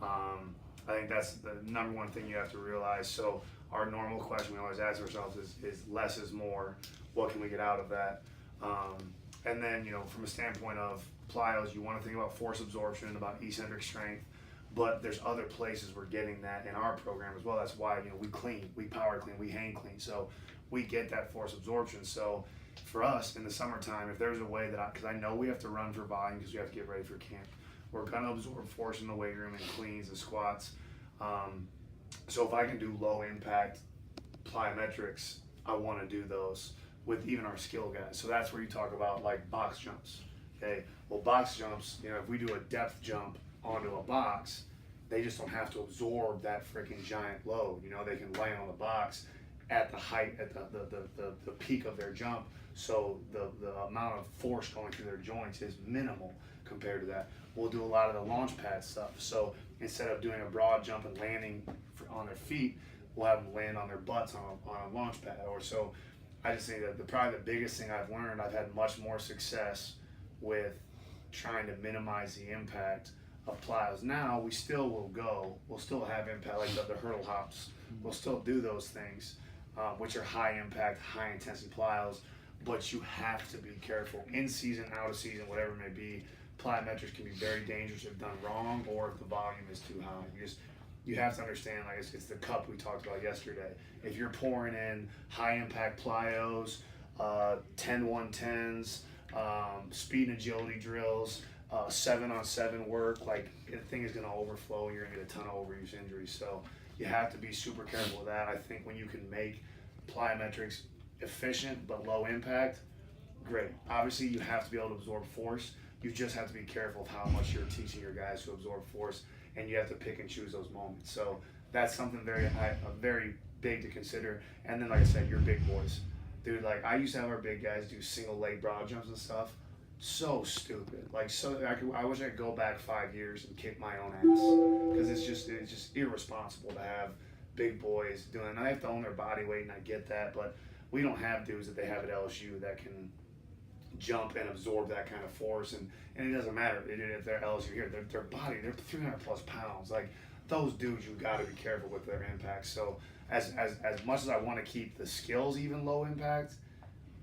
I think that's the number one thing you have to realize. So our normal question we always ask ourselves is less is more. What can we get out of that? And then, you know, from a standpoint of plyos, you want to think about force absorption, about eccentric strength, but there's other places we're getting that in our program as well. That's why, you know, we clean, we power clean, we hang clean. So we get that force absorption. So for us in the summertime, if there's a way that because I know we have to run for volume because we have to get ready for camp, we're going to absorb force in the weight room and cleans and squats. So if I can do low impact plyometrics, I want to do those with even our skill guys. So that's where you talk about like box jumps. Okay, well, box jumps, you know, if we do a depth jump onto a box, they just don't have to absorb that freaking giant load. You know, they can lay on the box at the height, at the peak of their jump. So the amount of force going through their joints is minimal compared to that. We'll do a lot of the launch pad stuff. So instead of doing a broad jump and landing on their feet, we'll have them land on their butts on a launch pad. Or so I just think that probably the biggest thing I've learned, I've had much more success with trying to minimize the impact of plyos. Now we still will go, we'll still have impact, like the hurdle hops, we'll still do those things, which are high impact, high intensity plyos, but you have to be careful in season, out of season, whatever it may be. Plyometrics can be very dangerous if done wrong, or if the volume is too high. You have to understand, like it's the cup we talked about yesterday. If you're pouring in high impact plyos, 10-110s, speed and agility drills, 7-on-7 work, like the thing is gonna overflow and you're gonna get a ton of overuse injuries. So you have to be super careful with that. I think when you can make plyometrics efficient but low impact, great. Obviously you have to be able to absorb force. You just have to be careful of how much you're teaching your guys to absorb force, and you have to pick and choose those moments. So that's something very big to consider. And then, like I said, your big boys, dude. Like I used to have our big guys do single leg broad jumps and stuff. So stupid. Like I wish I could go back 5 years and kick my own ass, because it's just irresponsible to have big boys doing. And they have to own their body weight, and I get that, but we don't have dudes that they have at LSU that can jump and absorb that kind of force, and it doesn't matter if they're LSU here, their body, they're 300 plus pounds. Like those dudes, you got to be careful with their impact. So as much as I want to keep the skills even low impact,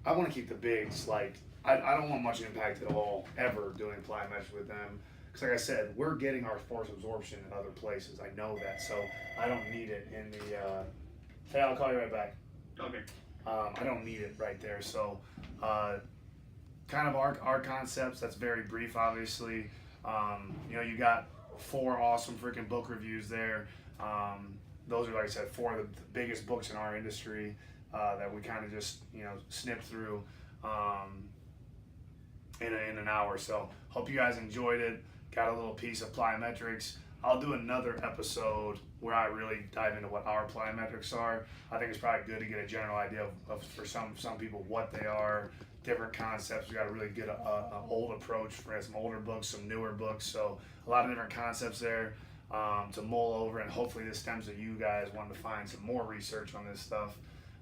I want to keep the bigs, like I don't want much impact at all ever doing plyometrics with them, because like I said, we're getting our force absorption in other places. I know that, so I don't need it in the hey, I'll call you right back. Okay. I don't need it right there. So kind of our concepts, that's very brief, obviously. You got 4 awesome freaking book reviews there. Those are, like I said, 4 of the biggest books in our industry that we kind of just snipped through in an hour. So hope you guys enjoyed it. Got a little piece of plyometrics. I'll do another episode where I really dive into what our plyometrics are. I think it's probably good to get a general idea of for some people what they are, different concepts. We got a really good old approach for some older books, some newer books. So a lot of different concepts there to mull over, and hopefully this stems to you guys wanting to find some more research on this stuff.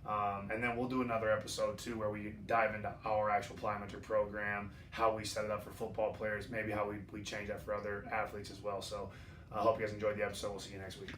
And then we'll do another episode too where we dive into our actual plyometric program, how we set it up for football players, maybe how we change that for other athletes as well. So I hope you guys enjoyed the episode. We'll see you next week.